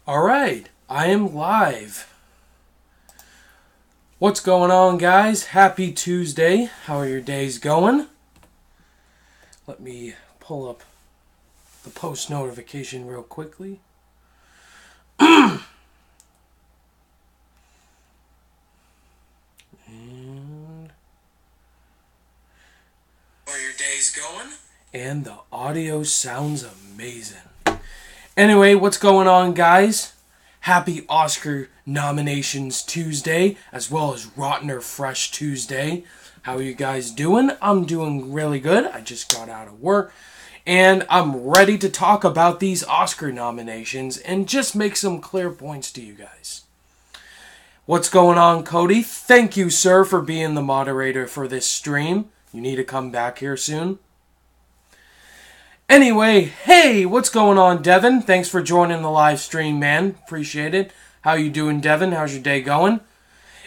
Alright, I am live. What's going on, guys? Happy Tuesday. How are your days going? Let me pull up the post notification real quickly. And how are your days going? And the audio sounds amazing. Anyway, what's going on, guys? Happy Oscar nominations Tuesday, as well as Rotten or Fresh Tuesday. How are you guys doing? I'm doing really good. I just got out of work, and I'm ready to talk about these Oscar nominations and just make some clear points to you guys. What's going on, Cody? Thank you, sir, for being the moderator for this stream. You need to come back here soon. Anyway, hey, what's going on, Devin? Thanks for joining the live stream, man. Appreciate it. How you doing, Devin? How's your day going?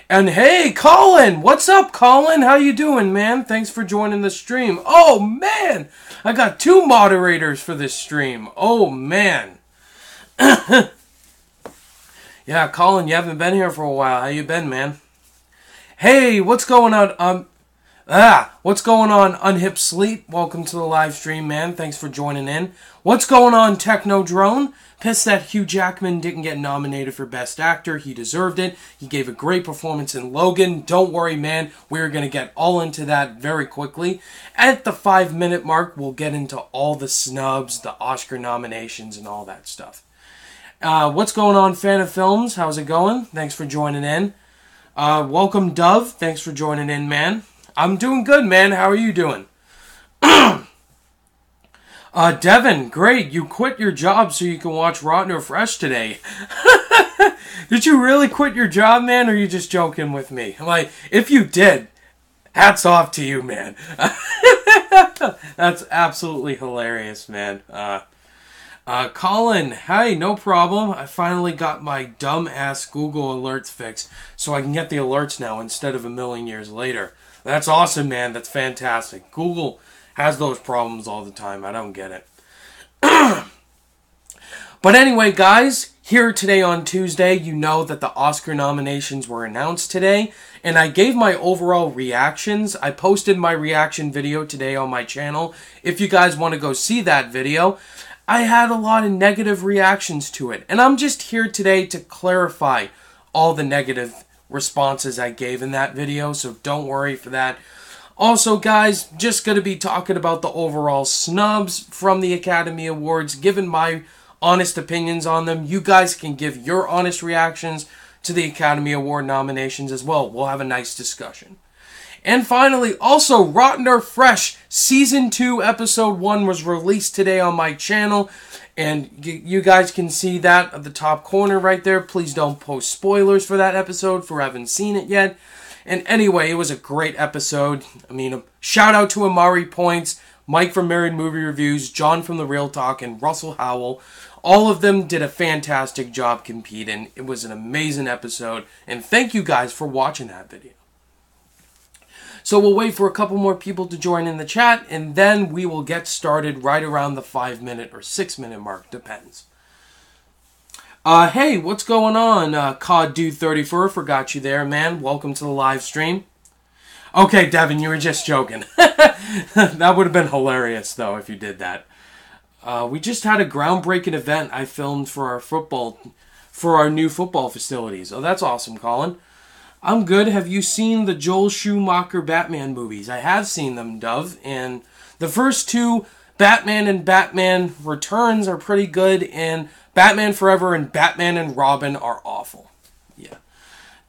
And hey, Colin! What's up, Colin? How you doing, man? Thanks for joining the stream. Oh, man! I got 2 moderators for this stream. Oh, man. Yeah, Colin, you haven't been here for a while. How you been, man? Hey, what's going on? What's going on, Unhip Sleep? Welcome to the live stream, man. Thanks for joining in. What's going on, Techno Drone? Pissed that Hugh Jackman didn't get nominated for Best Actor. He deserved it. He gave a great performance in Logan. Don't worry, man. We're going to get all into that very quickly. At the 5-minute mark, we'll get into all the snubs, the Oscar nominations, and all that stuff. What's going on, Fan of Films? How's it going? Thanks for joining in. Welcome, Dove. Thanks for joining in, man. I'm doing good, man. How are you doing? Devin, great. You quit your job so you can watch Rotten or Fresh today. Did you really quit your job, man, or are you just joking with me? I'm like, if you did, hats off to you, man. That's absolutely hilarious, man. Colin, hi, no problem. I finally got my dumb-ass Google alerts fixed, so I can get the alerts now instead of a million years later. That's awesome, man. That's fantastic. Google has those problems all the time. I don't get it. But anyway, guys, here today on Tuesday, you know that the Oscar nominations were announced today, and I gave my overall reactions. I posted my reaction video today on my channel. If you guys want to go see that video, I had a lot of negative reactions to it, and I'm just here today to clarify all the negative responses I gave in that video, so don't worry for that. Also, guys, just going to be talking about the overall snubs from the Academy Awards, giving my honest opinions on them. You guys can give your honest reactions to the Academy Award nominations as well. We'll have a nice discussion. And finally, also, Rotten or Fresh Season 2 Episode 1 was released today on my channel. And you guys can see that at the top corner right there. Please don't post spoilers for that episode for haven't seen it yet. And anyway, it was a great episode. I mean, shout out to Amari Points, Mike from Married Movie Reviews, John from The Real Talk, and Russell Howell. All of them did a fantastic job competing. It was an amazing episode. And thank you guys for watching that video. So we'll wait for a couple more people to join in the chat, and then we will get started right around the 5-minute or 6-minute mark, depends. Hey, what's going on? COD Dude 34, forgot you there, man. Welcome to the live stream. Okay, Devin, you were just joking. That would have been hilarious, though, if you did that. We just had a groundbreaking event I filmed for our new football facilities. Oh, that's awesome, Colin. I'm good. Have you seen the Joel Schumacher Batman movies? I have seen them, Dove. And the first 2, Batman and Batman Returns, are pretty good. And Batman Forever and Batman and Robin are awful. Yeah.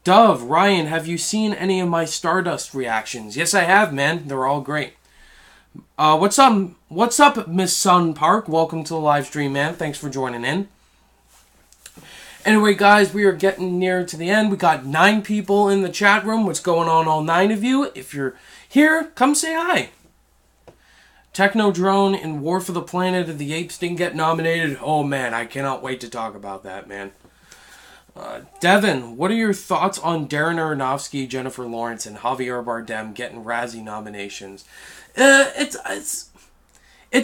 Dove, Ryan, have you seen any of my Stardust reactions? Yes, I have, man. They're all great. What's up, Miss Sun Park? Welcome to the live stream, man. Thanks for joining in. Anyway, guys, we are getting near to the end. We got 9 people in the chat room. What's going on, all 9 of you? If you're here, come say hi. Techno Drone and War for the Planet of the Apes didn't get nominated. Oh, man, I cannot wait to talk about that, man. Devin, what are your thoughts on Darren Aronofsky, Jennifer Lawrence, and Javier Bardem getting Razzie nominations? It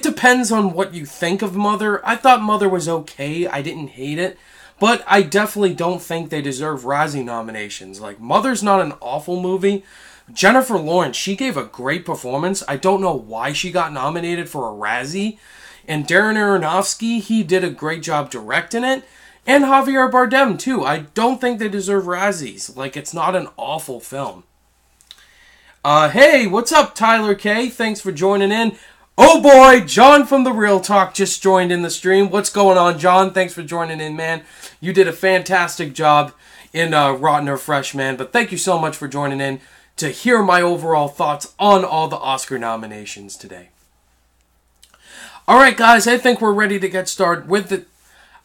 depends on what you think of Mother. I thought Mother was okay. I didn't hate it. But I definitely don't think they deserve Razzie nominations. Like, Mother's not an awful movie. Jennifer Lawrence, she gave a great performance. I don't know why she got nominated for a Razzie. And Darren Aronofsky, he did a great job directing it. And Javier Bardem, too. I don't think they deserve Razzies. Like, it's not an awful film. Hey, what's up, Tyler K? Thanks for joining in. Oh boy, John from The Real Talk just joined in the stream. What's going on, John? Thanks for joining in, man. You did a fantastic job in Rotten or Fresh, man. But thank you so much for joining in to hear my overall thoughts on all the Oscar nominations today. Alright, guys, I think we're ready to get started with the...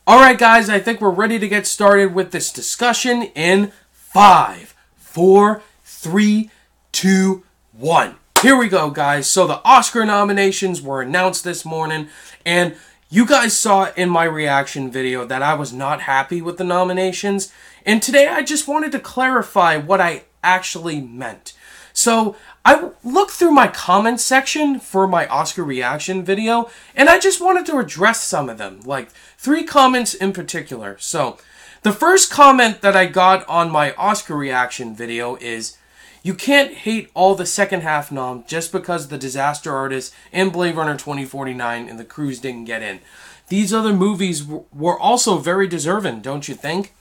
Alright, guys, I think we're ready to get started with this discussion in 5, 4, 3, 2, 1. Here we go, guys. So the Oscar nominations were announced this morning, and you guys saw in my reaction video that I was not happy with the nominations, and today I just wanted to clarify what I actually meant. So I looked through my comment section for my Oscar reaction video, and I just wanted to address some of them, like 3 comments in particular. So the first comment that I got on my Oscar reaction video is, you can't hate all the second half nom just because The Disaster Artist and Blade Runner 2049 and The Cruise didn't get in. These other movies were also very deserving, don't you think?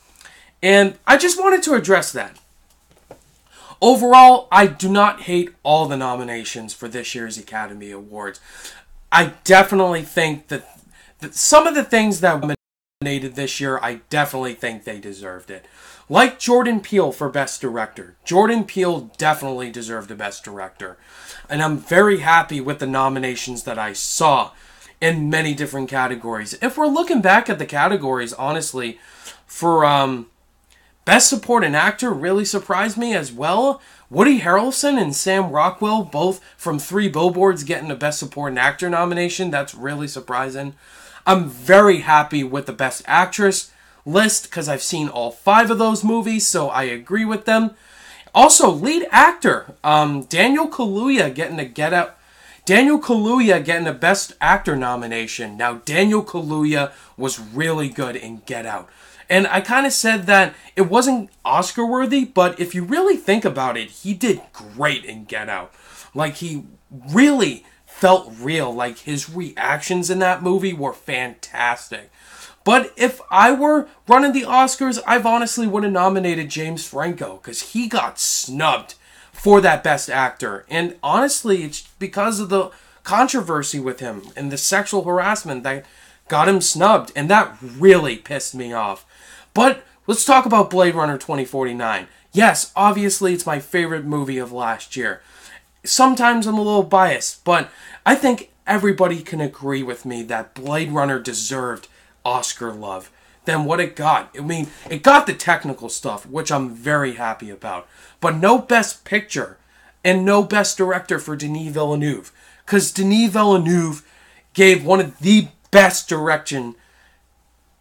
And I just wanted to address that. Overall, I do not hate all the nominations for this year's Academy Awards. I definitely think that some of the things that were nominated this year, I definitely think they deserved it. Like Jordan Peele for Best Director. Jordan Peele definitely deserved a Best Director. And I'm very happy with the nominations that I saw in many different categories. If we're looking back at the categories, honestly, for Best Supporting Actor really surprised me as well. Woody Harrelson and Sam Rockwell, both from 3 Billboards, getting a Best Supporting Actor nomination. That's really surprising. I'm very happy with the Best Actress list because I've seen all 5 of those movies, so I agree with them. Also, lead actor, Daniel Kaluuya getting a Get Out. Daniel Kaluuya getting a Best Actor nomination. Now, Daniel Kaluuya was really good in Get Out. And I kind of said that it wasn't Oscar-worthy, but if you really think about it, he did great in Get Out. Like, he really felt real. Like, his reactions in that movie were fantastic. But if I were running the Oscars, I honestly would have nominated James Franco, because he got snubbed for that Best Actor. And honestly, it's because of the controversy with him and the sexual harassment that got him snubbed. And that really pissed me off. But let's talk about Blade Runner 2049. Yes, obviously it's my favorite movie of last year. Sometimes I'm a little biased, but I think everybody can agree with me that Blade Runner deserved Oscar love than what it got. I mean, it got the technical stuff, which I'm very happy about. But no Best Picture and no Best Director for Denis Villeneuve. Because Denis Villeneuve gave one of the best direction...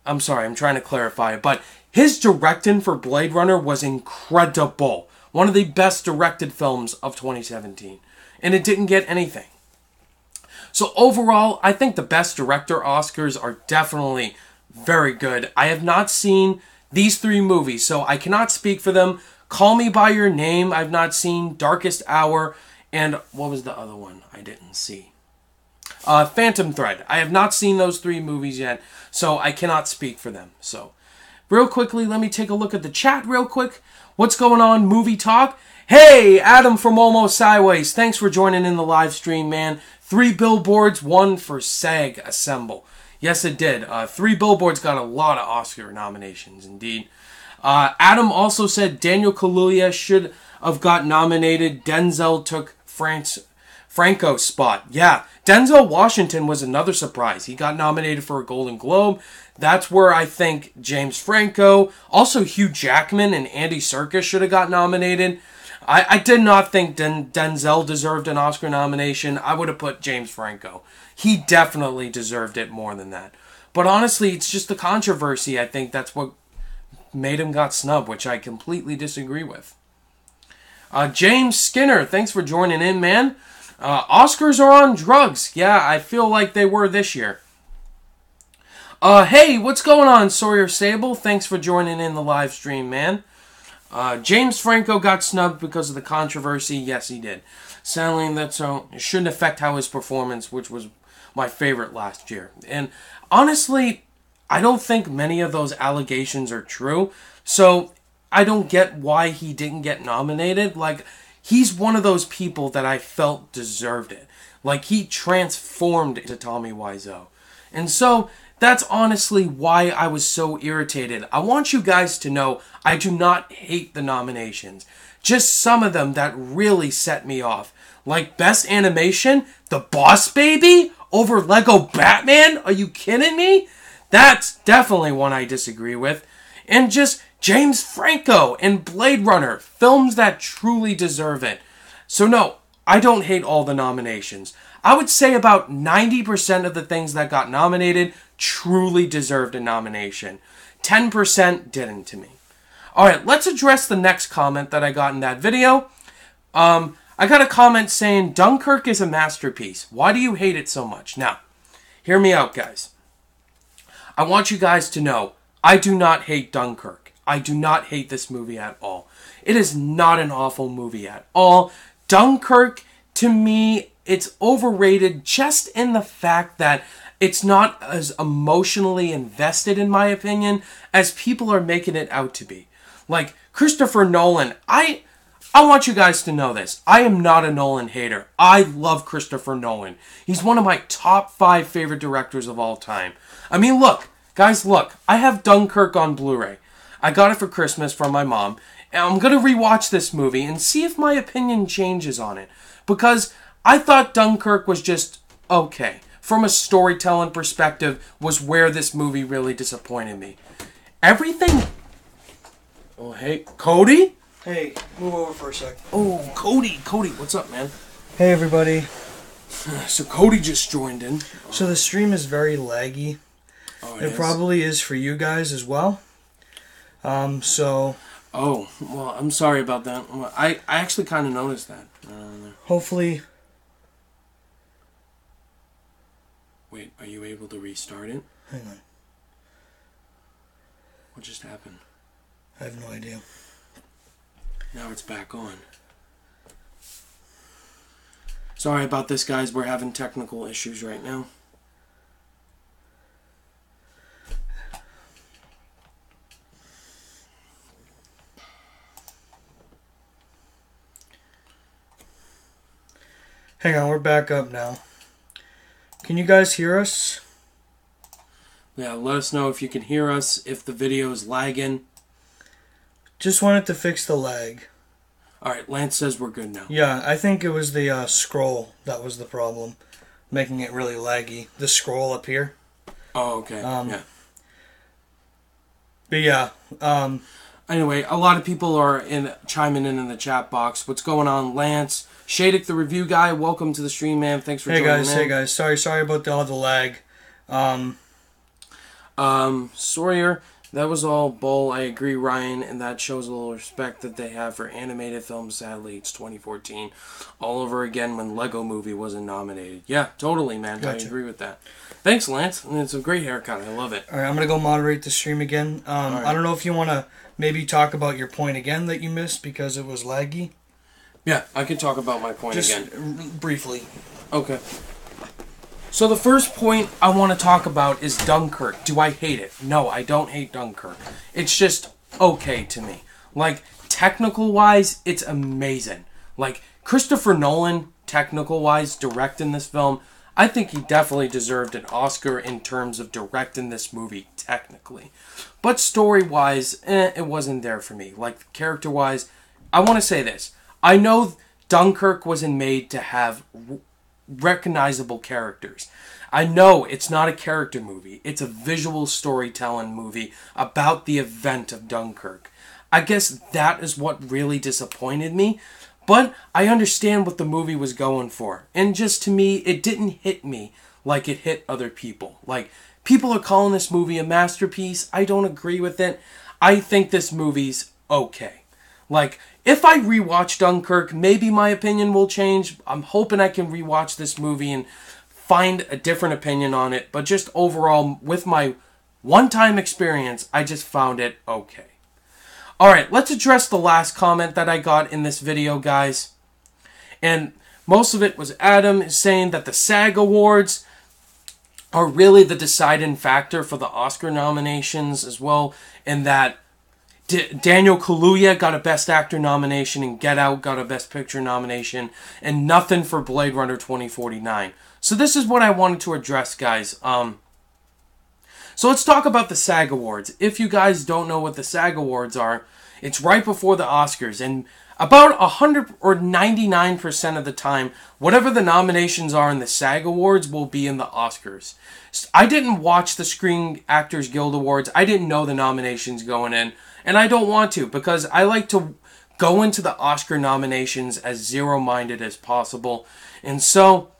I'm sorry, I'm trying to clarify it, but his directing for Blade Runner was incredible. One of the best directed films of 2017. And it didn't get anything. So overall, I think the Best Director Oscars are definitely very good. I have not seen these 3 movies, so I cannot speak for them. Call Me By Your Name, I've not seen. Darkest Hour, and what was the other one I didn't see? Phantom Thread. I have not seen those 3 movies yet, so I cannot speak for them. So, real quickly, let me take a look at the chat real quick. What's going on, Movie Talk? Hey, Adam from Almost Sideways. Thanks for joining in the live stream, man. 3 billboards, 1 for SAG Assemble. Yes, it did. 3 billboards got a lot of Oscar nominations, indeed. Adam also said Daniel Kaluuya should have got nominated. Denzel took Franco's spot. Yeah, Denzel Washington was another surprise. He got nominated for a Golden Globe. That's where I think James Franco, also Hugh Jackman and Andy Serkis should have got nominated. I did not think Denzel deserved an Oscar nomination. I would have put James Franco. He definitely deserved it more than that. But honestly, it's just the controversy. I think that's what made him got snubbed, which I completely disagree with. James Skinner, thanks for joining in, man. Oscars are on drugs. Yeah, I feel like they were this year. Hey, what's going on, Sawyer Sable? Thanks for joining in the live stream, man. James Franco got snubbed because of the controversy. Yes, he did. Sadly, it shouldn't affect how his performance, which was my favorite last year. And honestly, I don't think many of those allegations are true. So I don't get why he didn't get nominated. Like, he's one of those people that I felt deserved it. Like, he transformed into Tommy Wiseau. And so that's honestly why I was so irritated. I want you guys to know I do not hate the nominations. Just some of them that really set me off. Like Best Animation, The Boss Baby over Lego Batman? Are you kidding me? That's definitely one I disagree with. And just James Franco and Blade Runner, films that truly deserve it. So no, I don't hate all the nominations. I would say about 90% of the things that got nominated truly deserved a nomination. 10% didn't to me. Alright, let's address the next comment that I got in that video. I got a comment saying, Dunkirk is a masterpiece. Why do you hate it so much? Now, hear me out, guys. I want you guys to know, I do not hate Dunkirk. I do not hate this movie at all. It is not an awful movie at all. Dunkirk, to me, it's overrated just in the fact that it's not as emotionally invested, in my opinion, as people are making it out to be. Like, Christopher Nolan, I want you guys to know this. I am not a Nolan hater. I love Christopher Nolan. He's one of my top 5 favorite directors of all time. I mean, look, guys, look. I have Dunkirk on Blu-ray. I got it for Christmas from my mom. And I'm going to rewatch this movie and see if my opinion changes on it. Because I thought Dunkirk was just okay. From a storytelling perspective, was where this movie really disappointed me. Everything... Oh, hey, Cody? Hey, move over for a sec. Oh, Cody, what's up, man? Hey, everybody. So Cody just joined in. So the stream is very laggy. Oh, it probably is for you guys as well. So... Oh, well, I'm sorry about that. I actually kind of noticed that. Hopefully... Wait, are you able to restart it? Hang on. What just happened? I have no idea. Now it's back on. Sorry about this, guys. We're having technical issues right now. Hang on, we're back up now. Can you guys hear us? Yeah, let us know if you can hear us, if the video is lagging. Just wanted to fix the lag. Alright, Lance says we're good now. Yeah, I think it was the scroll that was the problem. Making it really laggy. The scroll up here. Oh, okay. Yeah. But yeah. Anyway, a lot of people are chiming in the chat box. What's going on, Lance? Shadik, the review guy, welcome to the stream, man. Thanks for joining in. Hey guys, sorry about all the lag. Sawyer, that was all bull. I agree, Ryan, and that shows a little respect that they have for animated films. Sadly, it's 2014 all over again when Lego Movie wasn't nominated. Yeah, totally, man. Gotcha. I agree with that. Thanks, Lance. It's a great haircut. I love it. Alright, I'm going to go moderate the stream again. Right. I don't know if you want to maybe talk about your point again that you missed because it was laggy. Yeah, I can talk about my point again. Briefly. Okay. So the first point I want to talk about is Dunkirk. Do I hate it? No, I don't hate Dunkirk. It's just okay to me. Like, technical-wise, it's amazing. Like, Christopher Nolan, technical-wise, directing this film, I think he definitely deserved an Oscar in terms of directing this movie, technically. But story-wise, it wasn't there for me. Like, character-wise, I want to say this. I know Dunkirk wasn't made to have recognizable characters. I know it's not a character movie. It's a visual storytelling movie about the event of Dunkirk. I guess that is what really disappointed me. But I understand what the movie was going for. And just to me, it didn't hit me like it hit other people. Like, people are calling this movie a masterpiece. I don't agree with it. I think this movie's okay. Like, if I rewatch Dunkirk, maybe my opinion will change. I'm hoping I can rewatch this movie and find a different opinion on it. But just overall, with my one-time experience. I just found it okay. Alright, let's address the last comment that I got in this video, guys. And most of it was Adam saying that the SAG Awards are really the deciding factor for the Oscar nominations as well, and that Daniel Kaluuya got a Best Actor nomination and Get Out got a Best Picture nomination, and nothing for Blade Runner 2049. So this is what I wanted to address, guys. So let's talk about the SAG Awards. If you guys don't know what the SAG Awards are, it's right before the Oscars, and about 100 or 99% of the time, whatever the nominations are in the SAG Awards will be in the Oscars. I didn't watch the Screen Actors Guild Awards. I didn't know the nominations going in, and I don't want to, because I like to go into the Oscar nominations as zero-minded as possible. And so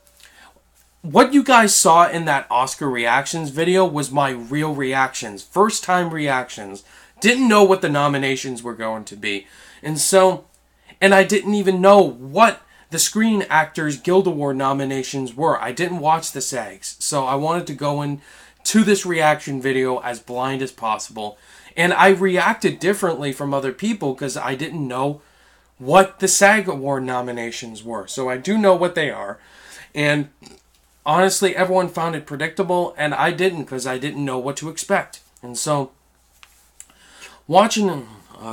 what you guys saw in that Oscar reactions video was my real reactions, first-time reactions. Didn't know what the nominations were going to be. And I didn't even know what the Screen Actors Guild Award nominations were. I didn't watch the SAGs, so I wanted to go into this reaction video as blind as possible. And I reacted differently from other people because I didn't know what the SAG Award nominations were. So I do know what they are. And honestly, everyone found it predictable, and I didn't, because I didn't know what to expect. And so, watching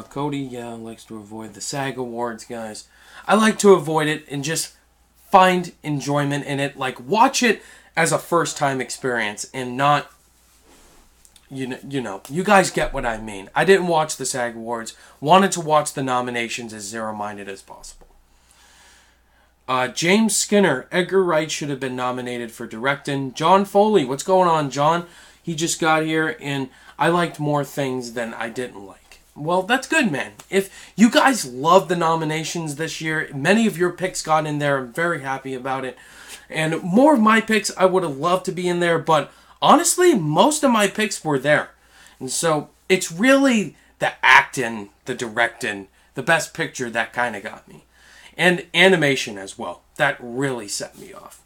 Cody likes to avoid the SAG Awards, guys. I like to avoid it and just find enjoyment in it. Like, watch it as a first-time experience and not, you know, you guys get what I mean. I didn't watch the SAG Awards. Wanted to watch the nominations as zero-minded as possible. James Skinner, Edgar Wright should have been nominated for directing. John Foley, what's going on, John? He just got here, and I liked more things than I didn't like. Well, that's good, man. If you guys love the nominations this year, many of your picks got in there. I'm very happy about it. And more of my picks I would have loved to be in there, but honestly, most of my picks were there. And so, it's really the acting, the directing, the best picture that kind of got me. And animation as well. That really set me off.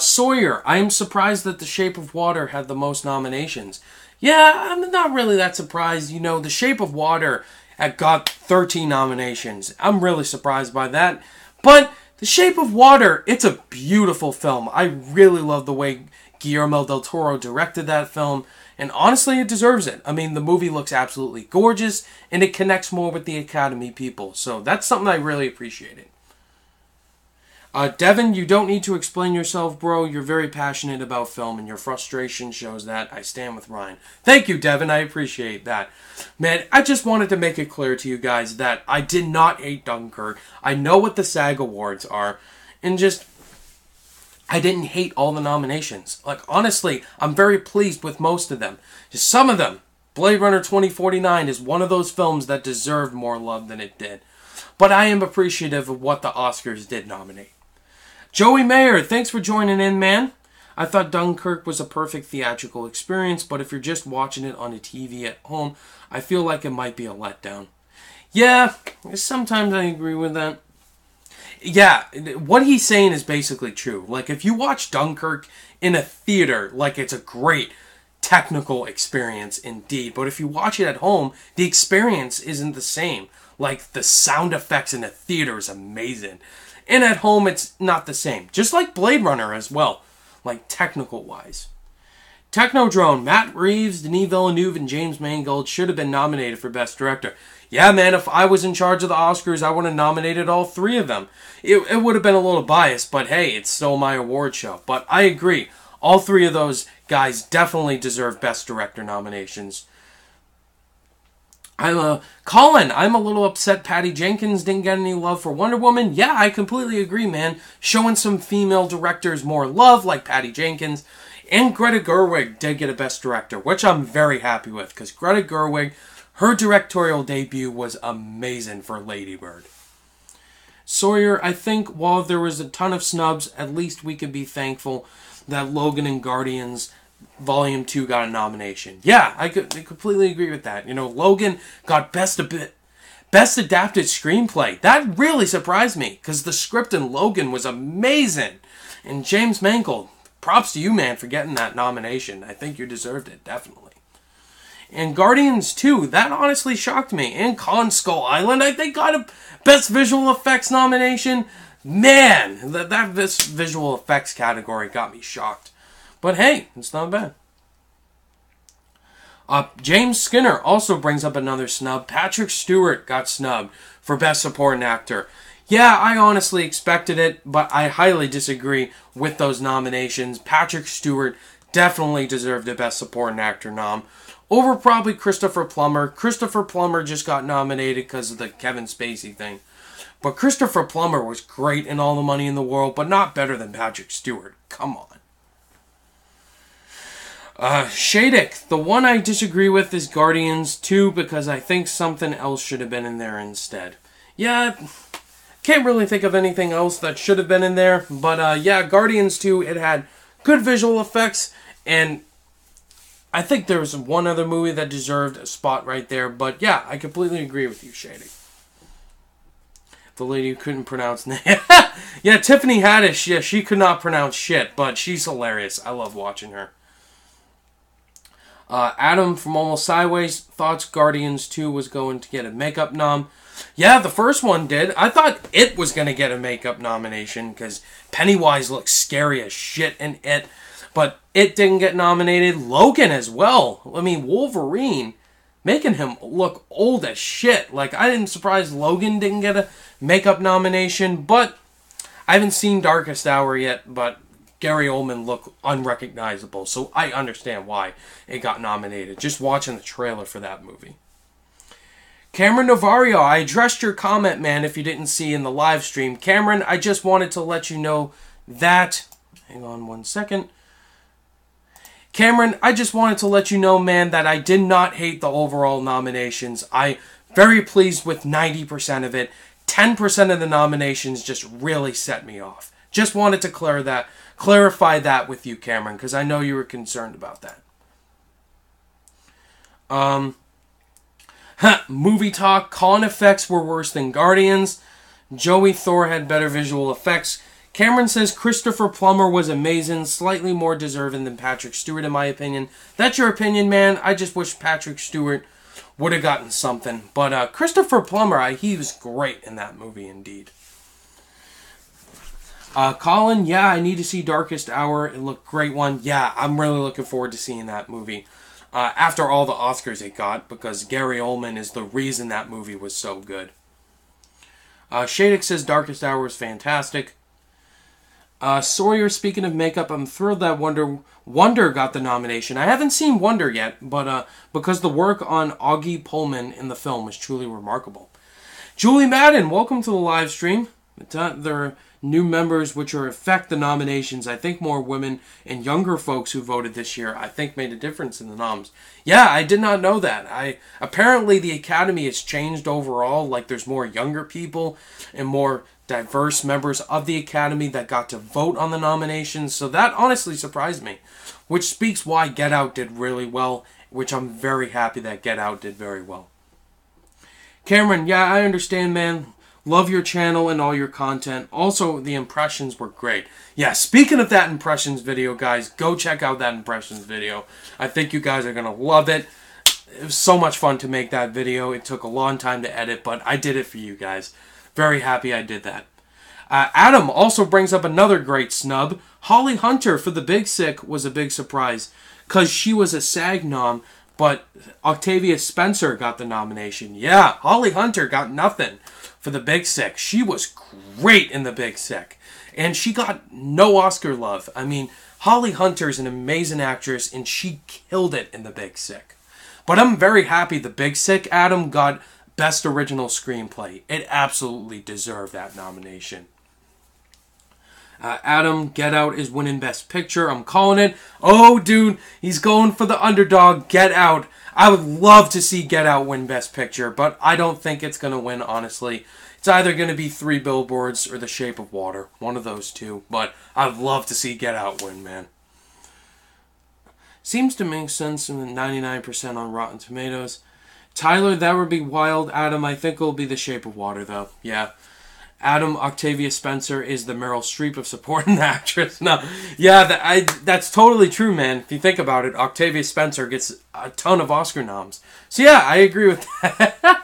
Sawyer, I am surprised that The Shape of Water had the most nominations. Yeah, I'm not really that surprised. You know, The Shape of Water had got 13 nominations. I'm really surprised by that. But The Shape of Water, it's a beautiful film. I really love the way Guillermo del Toro directed that film. And honestly, it deserves it. I mean, the movie looks absolutely gorgeous, and it connects more with the Academy people. So that's something I really appreciated. Devin, you don't need to explain yourself, bro. You're very passionate about film, and your frustration shows that. I stand with Ryan. Thank you, Devin. I appreciate that. Man, I just wanted to make it clear to you guys that I did not hate Dunkirk. I know what the SAG Awards are, and just, I didn't hate all the nominations. Like, honestly, I'm very pleased with most of them. Just some of them. Blade Runner 2049 is one of those films that deserved more love than it did. But I am appreciative of what the Oscars did nominate. Joey Mayer, thanks for joining in, man. I thought Dunkirk was a perfect theatrical experience, but if you're just watching it on a TV at home, I feel like it might be a letdown. Yeah, sometimes I agree with that. Yeah, what he's saying is basically true. Like, if you watch Dunkirk in a theater, like, it's a great technical experience indeed. But if you watch it at home, the experience isn't the same. Like, the sound effects in a theater is amazing. And at home, it's not the same. Just like Blade Runner as well. Like, technical-wise. Technodrone, Matt Reeves, Denis Villeneuve, and James Mangold should have been nominated for Best Director. Yeah, man, if I was in charge of the Oscars, I would have nominated all three of them. It would have been a little biased, but hey, it's still my award show. But I agree. All three of those guys definitely deserve Best Director nominations. Colin, I'm a little upset Patty Jenkins didn't get any love for Wonder Woman. Yeah, I completely agree, man. Showing some female directors more love, like Patty Jenkins. And Greta Gerwig did get a Best Director, which I'm very happy with, because Greta Gerwig, her directorial debut was amazing for Lady Bird. Sawyer, I think while there was a ton of snubs, at least we could be thankful that Logan and Guardians Volume 2 got a nomination. Yeah, I completely agree with that. You know, Logan got Best Adapted Screenplay. That really surprised me, because the script in Logan was amazing. And James Mangold, props to you, man, for getting that nomination. I think you deserved it, definitely. And Guardians 2, that honestly shocked me. And Kong Skull Island, I think, got a Best Visual Effects nomination. Man, that visual effects category got me shocked. But hey, it's not bad. James Skinner also brings up another snub. Patrick Stewart got snubbed for Best Supporting Actor. Yeah, I honestly expected it, but I highly disagree with those nominations. Patrick Stewart definitely deserved a Best Supporting Actor nom. Over probably Christopher Plummer. Christopher Plummer just got nominated because of the Kevin Spacey thing. But Christopher Plummer was great in All the Money in the World, but not better than Patrick Stewart. Come on. Shadek, the one I disagree with is Guardians 2 because I think something else should have been in there instead. Yeah, can't really think of anything else that should have been in there, but yeah, Guardians 2, it had good visual effects, and I think there was one other movie that deserved a spot right there, but yeah, I completely agree with you, Shady. The lady who couldn't pronounce name. Yeah, Tiffany Haddish, yeah, she could not pronounce shit, but she's hilarious. I love watching her. Adam from Almost Sideways thoughts Guardians 2 was going to get a makeup nom. Yeah, the first one did. I thought It was going to get a makeup nomination because Pennywise looks scary as shit in It. But It didn't get nominated. Logan as well. I mean, Wolverine, making him look old as shit. Like, I didn't surprise Logan didn't get a makeup nomination. But I haven't seen Darkest Hour yet, but Gary Oldman looked unrecognizable. So I understand why it got nominated. Just watching the trailer for that movie. Cameron Navarro, I addressed your comment, man, if you didn't see in the live stream. Cameron, I just wanted to let you know that... Hang on one second. Cameron, I just wanted to let you know, man, that I did not hate the overall nominations. I'm very pleased with 90% of it. 10% of the nominations just really set me off. Just wanted to clarify that with you, Cameron, because I know you were concerned about that. Movie talk. Con effects were worse than Guardians. Joey Thor had better visual effects. Cameron says Christopher Plummer was amazing, slightly more deserving than Patrick Stewart, in my opinion. That's your opinion, man. I just wish Patrick Stewart would have gotten something. But Christopher Plummer, he was great in that movie, indeed. Colin, yeah, I need to see Darkest Hour. It looked great one. Yeah, I'm really looking forward to seeing that movie. After all the Oscars it got, because Gary Oldman is the reason that movie was so good. Shadek says Darkest Hour is fantastic. Sawyer, speaking of makeup, I'm thrilled that Wonder got the nomination. I haven't seen Wonder yet, but because the work on Augie Pullman in the film was truly remarkable. Julie Madden, welcome to the live stream. There are new members which will affect the nominations. I think more women and younger folks who voted this year, I think, made a difference in the noms. Yeah, I did not know that. Apparently the Academy has changed overall. Like, there's more younger people and more diverse members of the Academy that got to vote on the nominations. So that honestly surprised me, which speaks why Get Out did really well, which I'm very happy that Get Out did very well. Cameron, yeah, I understand, man. Love your channel and all your content. Also, the impressions were great. Yeah, speaking of that impressions video, guys, go check out that impressions video. I think you guys are going to love it. It was so much fun to make that video. It took a long time to edit, but I did it for you guys. Very happy I did that. Adam also brings up another great snub. Holly Hunter for The Big Sick was a big surprise because she was a SAG nom, but Octavia Spencer got the nomination. Yeah, Holly Hunter got nothing for The Big Sick. She was great in The Big Sick, and she got no Oscar love. I mean, Holly Hunter's an amazing actress, and she killed it in The Big Sick. But I'm very happy The Big Sick, Adam, got Best Original Screenplay. It absolutely deserved that nomination. Adam, Get Out is winning Best Picture. I'm calling it. Oh, dude, he's going for the underdog, Get Out. I would love to see Get Out win Best Picture, but I don't think it's going to win, honestly. It's either going to be 3 Billboards or The Shape of Water. One of those two. But I'd love to see Get Out win, man. Seems to make sense in 99% on Rotten Tomatoes. Tyler, that would be wild. Adam, I think it'll be The Shape of Water, though. Yeah. Adam, Octavia Spencer is the Meryl Streep of supporting actress. No, yeah, that's totally true, man. If you think about it, Octavia Spencer gets a ton of Oscar noms. So yeah, I agree with that.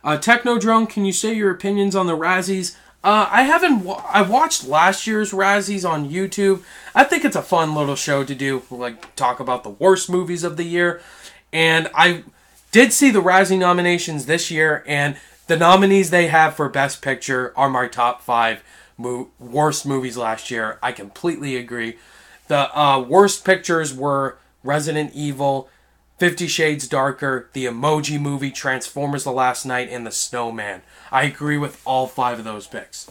Technodrone, can you say your opinions on the Razzies? I haven't. I watched last year's Razzies on YouTube. I think it's a fun little show to do, like talk about the worst movies of the year. And I did see the Razzie nominations this year, and the nominees they have for Best Picture are my top 5 worst movies last year. I completely agree. The worst pictures were Resident Evil, 50 Shades Darker, The Emoji Movie, Transformers The Last Night, and The Snowman. I agree with all 5 of those picks.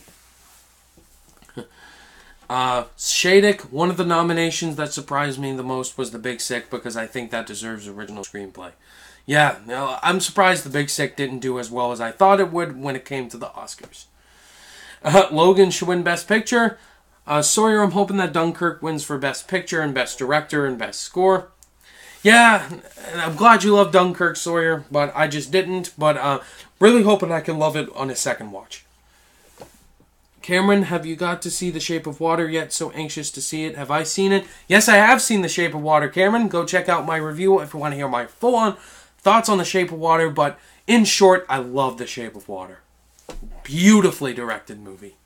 Shadek, one of the nominations that surprised me the most was The Big Sick, because I think that deserves original screenplay. Yeah, no, I'm surprised The Big Sick didn't do as well as I thought it would when it came to the Oscars. Logan should win Best Picture. Sawyer, I'm hoping that Dunkirk wins for Best Picture and Best Director and Best Score. Yeah, I'm glad you love Dunkirk, Sawyer, but I just didn't. But really hoping I can love it on a second watch. Cameron, have you got to see The Shape of Water yet? So anxious to see it. Have I seen it? Yes, I have seen The Shape of Water, Cameron. Go check out my review if you want to hear my full-on thoughts on The Shape of Water. But in short, I love The Shape of Water. Beautifully directed movie.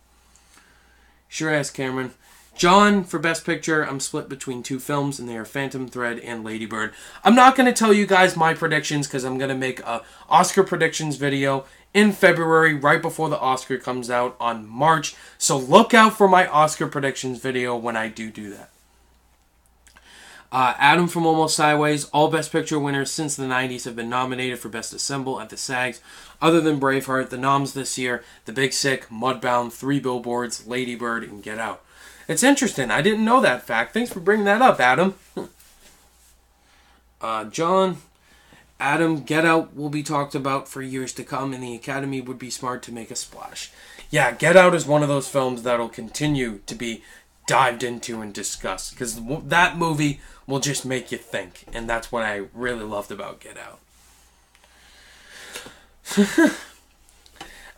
Sure as, Cameron. John, for Best Picture, I'm split between 2 films, and they are Phantom Thread and Lady Bird. I'm not going to tell you guys my predictions, because I'm going to make a Oscar predictions video in February, right before the Oscar comes out on March. So look out for my Oscar predictions video when I do that. Adam from Almost Sideways, all Best Picture winners since the 90s have been nominated for Best Ensemble at the SAGs. Other than Braveheart, the noms this year, The Big Sick, Mudbound, 3 Billboards, Lady Bird, and Get Out. It's interesting. I didn't know that fact. Thanks for bringing that up, Adam. John, Adam, Get Out will be talked about for years to come, and the Academy would be smart to make a splash. Yeah, Get Out is one of those films that'll continue to be dived into and discussed, because that movie will just make you think, and that's what I really loved about Get Out.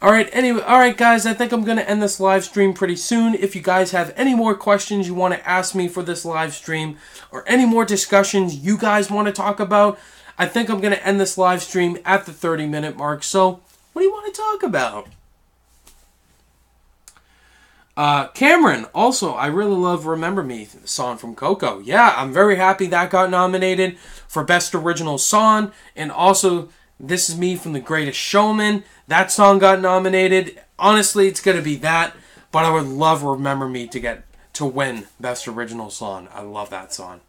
Alright guys, I think I'm going to end this live stream pretty soon. If you guys have any more questions you want to ask me for this live stream, or any more discussions you guys want to talk about, I think I'm going to end this live stream at the 30-minute mark. So, what do you want to talk about? Cameron, also, I really love Remember Me, the song from Coco. Yeah, I'm very happy that got nominated for Best Original Song. And also, This Is Me from The Greatest Showman. That song got nominated. Honestly, it's going to be that. But I would love Remember Me to win Best Original Song. I love that song.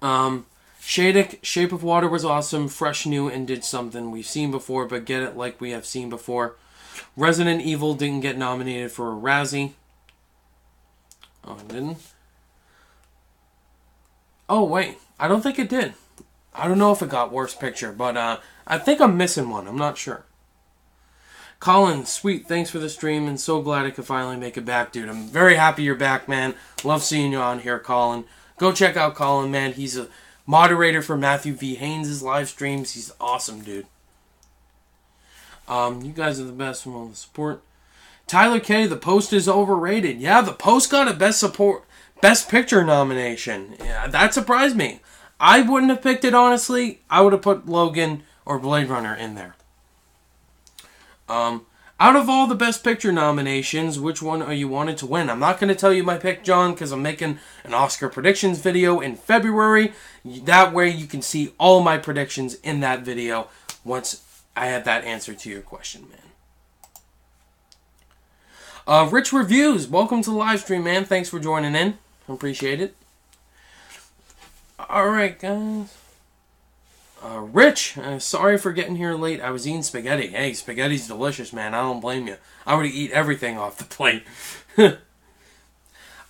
Shadek, Shape of Water was awesome, fresh, new, and did something we've seen before, but get it like we have seen before. Resident Evil didn't get nominated for a Razzie. Oh, it didn't? Oh, wait. I don't think it did. I don't know if it got Worst Picture, but I think I'm missing one. I'm not sure. Colin, sweet, thanks for the stream, and so glad I could finally make it back, dude. I'm very happy you're back, man. Love seeing you on here, Colin. Go check out Colin, man. He's a moderator for Matthew V. Haynes' live streams. He's awesome, dude. You guys are the best from all the support. Tyler K, The Post is overrated. Yeah, The Post got a Best Picture nomination. Yeah, that surprised me. I wouldn't have picked it, honestly. I would have put Logan or Blade Runner in there. Out of all the Best Picture nominations, which one are you wanted to win? I'm not going to tell you my pick, John, because I'm making an Oscar predictions video in February. That way you can see all my predictions in that video once I have that answer to your question, man. Rich Reviews, welcome to the live stream, man. Thanks for joining in. I appreciate it. Alright, guys. Rich, sorry for getting here late. I was eating spaghetti. Hey, spaghetti's delicious, man. I don't blame you. I would eat everything off the plate.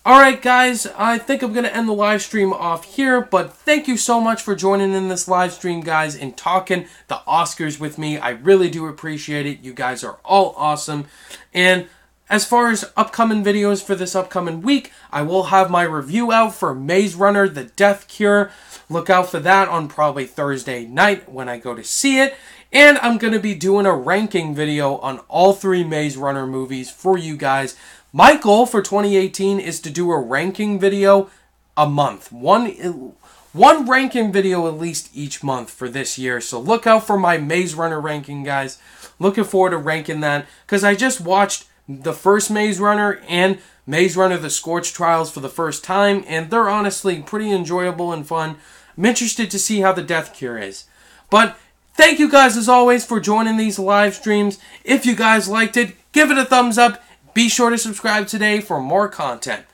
Alright, guys. I think I'm going to end the live stream off here. But thank you so much for joining in this live stream, guys, and talking the Oscars with me. I really do appreciate it. You guys are all awesome. And as far as upcoming videos for this upcoming week, I will have my review out for Maze Runner, The Death Cure. Look out for that on probably Thursday night when I go to see it. And I'm going to be doing a ranking video on all 3 Maze Runner movies for you guys. My goal for 2018 is to do a ranking video a month. One ranking video at least each month for this year. So look out for my Maze Runner ranking, guys. Looking forward to ranking that, because I just watched the first Maze Runner and Maze Runner The Scorch Trials for the first time, and they're honestly pretty enjoyable and fun. I'm interested to see how the Death Cure is. But thank you guys as always for joining these live streams. If you guys liked it, give it a thumbs up. Be sure to subscribe today for more content.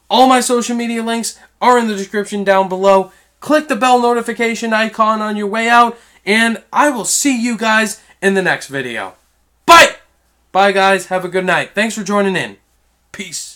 All my social media links are in the description down below. Click the bell notification icon on your way out, and I will see you guys in the next video. Bye! Bye, guys. Have a good night. Thanks for joining in. Peace.